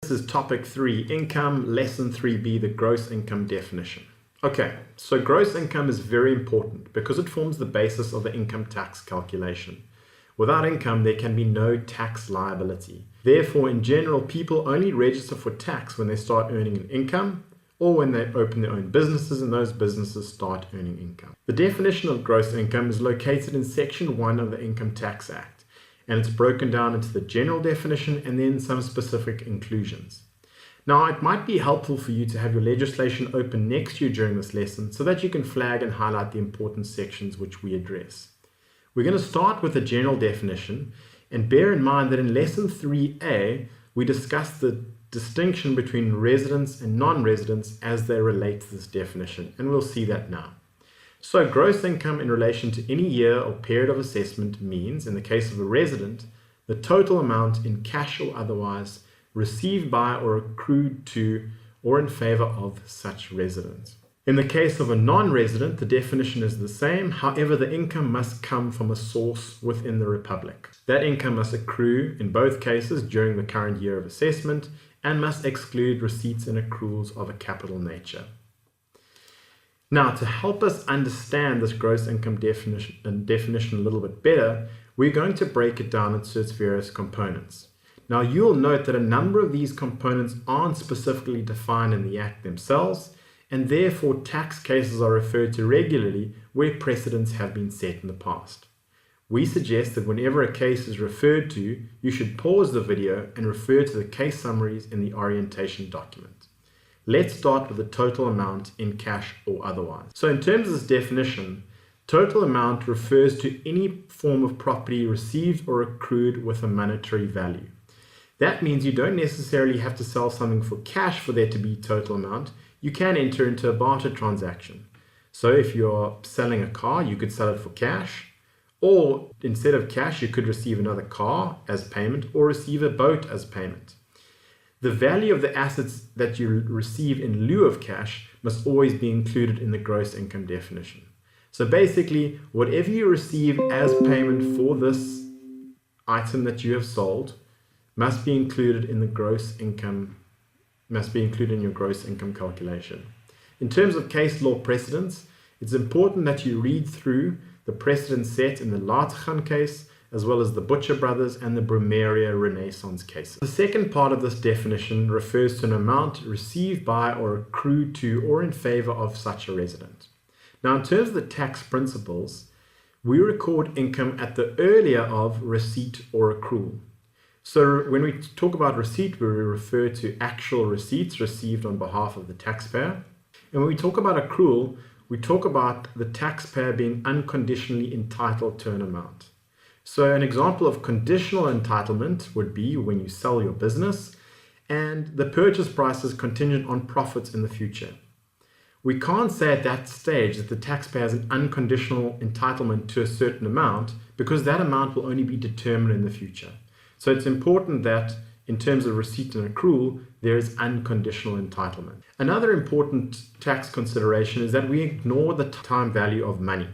This is topic 3, income, lesson 3b, the gross income definition. Okay, so gross income is very important because it forms the basis of the income tax calculation. Without income, there can be no tax liability. Therefore, in general, people only register for tax when they start earning an income or when they open their own businesses and those businesses start earning income. The definition of gross income is located in Section 1 of the Income Tax Act, and it's broken down into the general definition and then some specific inclusions. Now, it might be helpful for you to have your legislation open next to you during this lesson so that you can flag and highlight the important sections which we address. We're going to start with the general definition, and bear in mind that in lesson 3a, we discussed the distinction between residents and non-residents as they relate to this definition, and we'll see that now. So gross income in relation to any year or period of assessment means, in the case of a resident, the total amount in cash or otherwise received by or accrued to or in favor of such resident. In the case of a non-resident, the definition is the same. However, the income must come from a source within the Republic. That income must accrue in both cases during the current year of assessment and must exclude receipts and accruals of a capital nature. Now, to help us understand this gross income definition a little bit better, we're going to break it down into its various components. Now, you'll note that a number of these components aren't specifically defined in the Act themselves, and therefore tax cases are referred to regularly where precedents have been set in the past. We suggest that whenever a case is referred to, you should pause the video and refer to the case summaries in the orientation document. Let's start with the total amount in cash or otherwise. So in terms of this definition, total amount refers to any form of property received or accrued with a monetary value. That means you don't necessarily have to sell something for cash for there to be total amount. You can enter into a barter transaction. So if you're selling a car, you could sell it for cash, or instead of cash, you could receive another car as payment or receive a boat as payment. The value of the assets that you receive in lieu of cash must always be included in the gross income definition. So basically, whatever you receive as payment for this item that you have sold must be included in the gross income, must be included in your gross income calculation. In terms of case law precedents, it's important that you read through the precedents set in the Laatgan case, as well as the Butcher Brothers and the Brumeria Renaissance cases. The second part of this definition refers to an amount received by or accrued to or in favor of such a resident. Now, in terms of the tax principles, we record income at the earlier of receipt or accrual. So when we talk about receipt, we refer to actual receipts received on behalf of the taxpayer. And when we talk about accrual, we talk about the taxpayer being unconditionally entitled to an amount. So an example of conditional entitlement would be when you sell your business and the purchase price is contingent on profits in the future. We can't say at that stage that the taxpayer has an unconditional entitlement to a certain amount because that amount will only be determined in the future. So it's important that in terms of receipt and accrual, there is unconditional entitlement. Another important tax consideration is that we ignore the time value of money.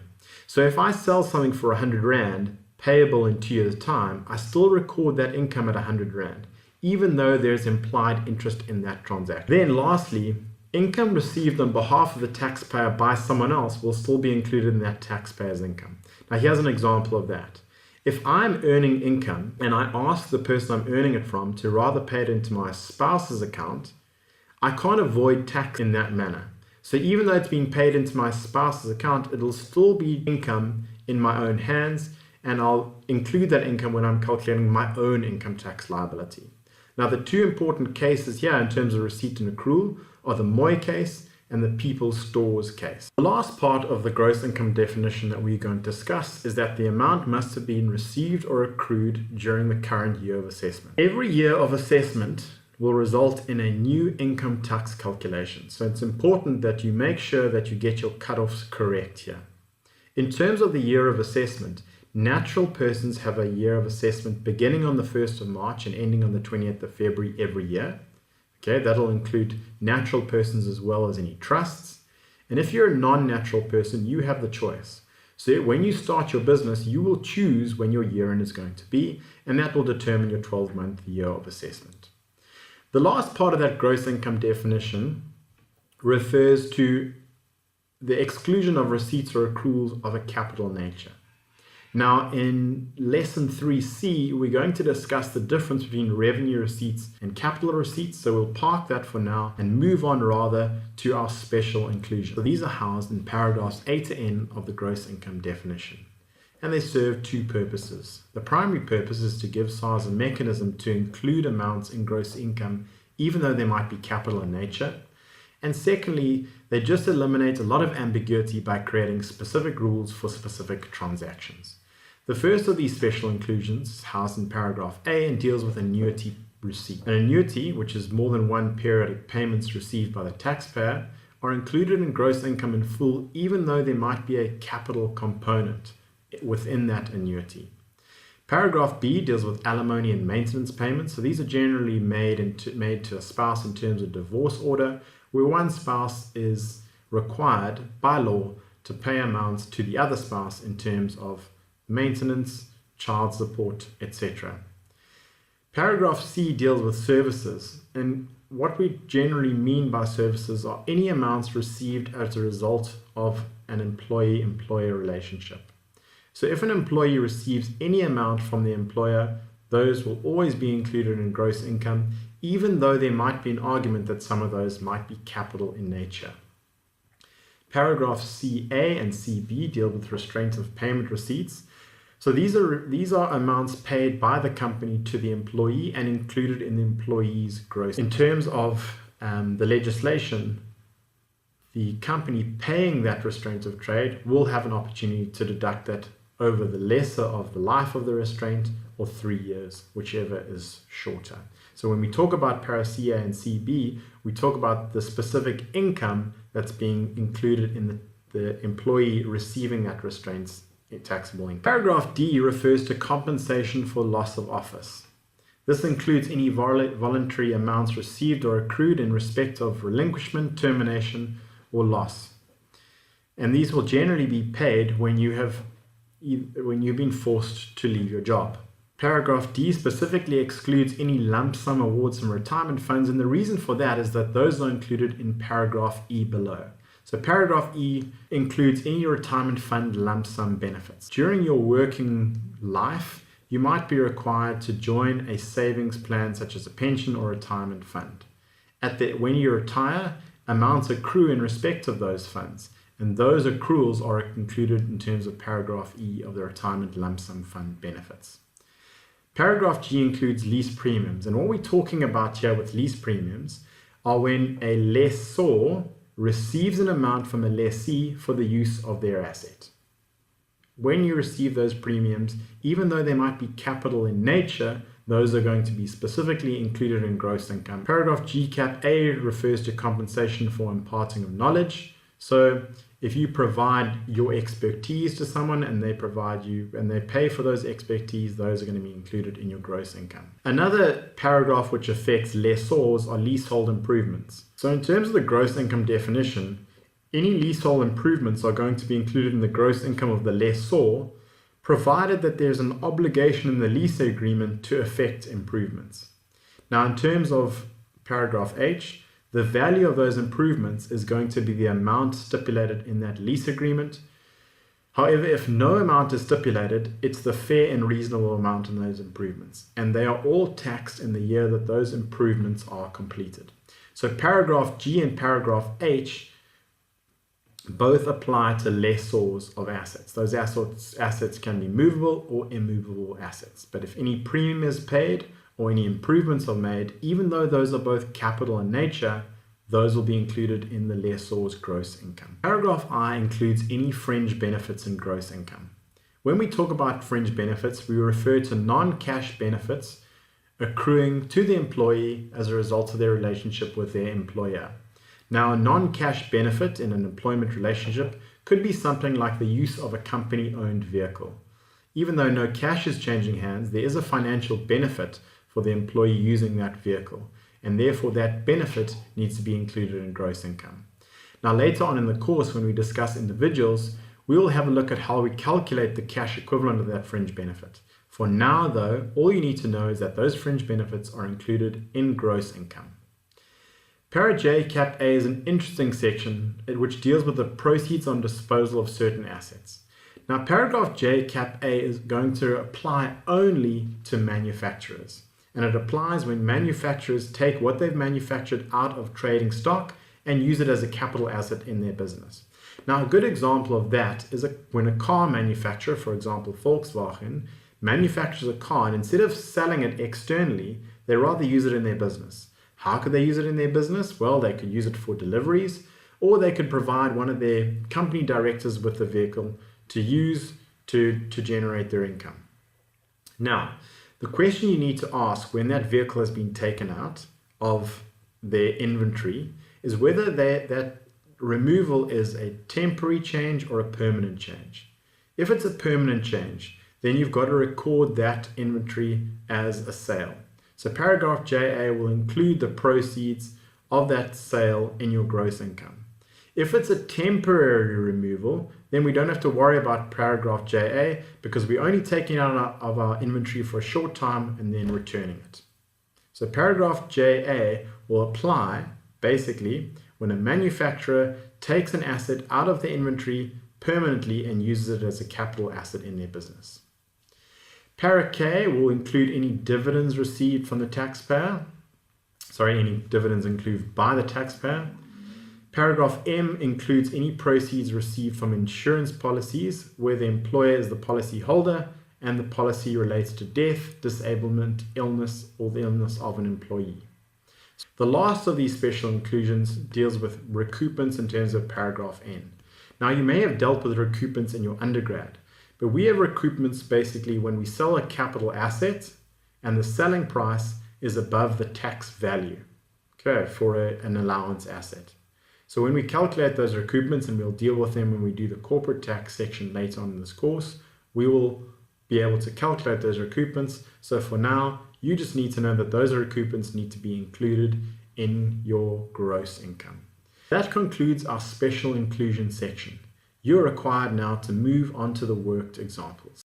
So if I sell something for 100 Rand, payable in 2 years' time, I still record that income at 100 Rand, even though there's implied interest in that transaction. Then lastly, income received on behalf of the taxpayer by someone else will still be included in that taxpayer's income. Now here's an example of that. If I'm earning income and I ask the person I'm earning it from to rather pay it into my spouse's account, I can't avoid tax in that manner. So even though it's being paid into my spouse's account, it'll still be income in my own hands, and I'll include that income when I'm calculating my own income tax liability. Now, the two important cases here in terms of receipt and accrual are the Moy case and the People's Stores case. The last part of the gross income definition that we're going to discuss is that the amount must have been received or accrued during the current year of assessment. Every year of assessment will result in a new income tax calculation. So it's important that you make sure that you get your cutoffs correct here. In terms of the year of assessment, natural persons have a year of assessment beginning on the 1st of March and ending on the 20th of February every year. Okay, that'll include natural persons as well as any trusts. And if you're a non-natural person, you have the choice. So when you start your business, you will choose when your year end is going to be, and that will determine your 12-month year of assessment. The last part of that gross income definition refers to the exclusion of receipts or accruals of a capital nature. Now, in lesson 3C, we're going to discuss the difference between revenue receipts and capital receipts. So we'll park that for now and move on rather to our special inclusion. So these are housed in paragraphs A to N of the gross income definition. And they serve two purposes. The primary purpose is to give SARS a mechanism to include amounts in gross income, even though they might be capital in nature. And secondly, they just eliminate a lot of ambiguity by creating specific rules for specific transactions. The first of these special inclusions is housed in paragraph A and deals with annuity receipt. An annuity, which is more than one periodic payments received by the taxpayer, are included in gross income in full, even though there might be a capital component within that annuity. Paragraph B deals with alimony and maintenance payments. So these are generally made to a spouse in terms of divorce order, where one spouse is required by law to pay amounts to the other spouse in terms of maintenance, child support, etc. Paragraph C deals with services, and what we generally mean by services are any amounts received as a result of an employee-employer relationship. So if an employee receives any amount from the employer, those will always be included in gross income, even though there might be an argument that some of those might be capital in nature. Paragraphs CA and CB deal with restraint of payment receipts. So these are amounts paid by the company to the employee and included in the employee's gross. In terms of the legislation, the company paying that restraint of trade will have an opportunity to deduct that over the lesser of the life of the restraint or 3 years, whichever is shorter. So when we talk about para CA and CB, we talk about the specific income that's being included in the employee receiving that restraint's taxable income. Paragraph D refers to compensation for loss of office. This includes any voluntary amounts received or accrued in respect of relinquishment, termination, or loss. And these will generally be paid when you've been forced to leave your job. Paragraph D specifically excludes any lump sum awards from retirement funds, and the reason for that is that those are included in paragraph E below. So paragraph E includes any retirement fund lump sum benefits. During your working life, you might be required to join a savings plan such as a pension or retirement fund. When you retire, amounts accrue in respect of those funds, and those accruals are included in terms of paragraph E of the retirement lump sum fund benefits. Paragraph G includes lease premiums, and what we're talking about here with lease premiums are when a lessor receives an amount from a lessee for the use of their asset. When you receive those premiums, even though they might be capital in nature, those are going to be specifically included in gross income. Paragraph G cap A refers to compensation for imparting of knowledge. So if you provide your expertise to someone and they provide you and they pay for those expertise, those are going to be included in your gross income. Another paragraph which affects lessors are leasehold improvements. So in terms of the gross income definition, any leasehold improvements are going to be included in the gross income of the lessor, provided that there's an obligation in the lease agreement to effect improvements. Now, in terms of paragraph H, the value of those improvements is going to be the amount stipulated in that lease agreement. However, if no amount is stipulated, it's the fair and reasonable amount in those improvements, and they are all taxed in the year that those improvements are completed. So paragraph G and paragraph H both apply to lessors of assets. Those assets can be movable or immovable assets. But if any premium is paid or any improvements are made, even though those are both capital in nature, those will be included in the lessor's gross income. Paragraph I includes any fringe benefits in gross income. When we talk about fringe benefits, we refer to non-cash benefits accruing to the employee as a result of their relationship with their employer. Now, a non-cash benefit in an employment relationship could be something like the use of a company-owned vehicle. Even though no cash is changing hands, there is a financial benefit for the employee using that vehicle, and therefore that benefit needs to be included in gross income. Now, later on in the course, when we discuss individuals, we will have a look at how we calculate the cash equivalent of that fringe benefit. For now though, all you need to know is that those fringe benefits are included in gross income. Para J Cap A is an interesting section which deals with the proceeds on disposal of certain assets. Now paragraph J Cap A is going to apply only to manufacturers, and it applies when manufacturers take what they've manufactured out of trading stock and use it as a capital asset in their business. Now a good example of that is when a car manufacturer, for example Volkswagen, manufactures a car, and instead of selling it externally, they rather use it in their business. How could they use it in their business? Well, they could use it for deliveries, or they could provide one of their company directors with the vehicle to use to generate their income. Now, the question you need to ask when that vehicle has been taken out of their inventory is whether that removal is a temporary change or a permanent change. If it's a permanent change, then you've got to record that inventory as a sale. So paragraph JA will include the proceeds of that sale in your gross income. If it's a temporary removal, then we don't have to worry about paragraph JA because we're only taking it out of our inventory for a short time and then returning it. So paragraph JA will apply basically when a manufacturer takes an asset out of the inventory permanently and uses it as a capital asset in their business. Para K will include any dividends received from the taxpayer. Any dividends included by the taxpayer. Paragraph M includes any proceeds received from insurance policies where the employer is the policy holder and the policy relates to death, disablement, illness, or the illness of an employee. The last of these special inclusions deals with recoupments in terms of paragraph N. Now you may have dealt with recoupments in your undergrad, but we have recoupments basically when we sell a capital asset and the selling price is above the tax value, for an allowance asset. So when we calculate those recoupments, and we'll deal with them when we do the corporate tax section later on in this course, we will be able to calculate those recoupments. So for now, you just need to know that those recoupments need to be included in your gross income. That concludes our special inclusion section. You're required now to move on to the worked examples.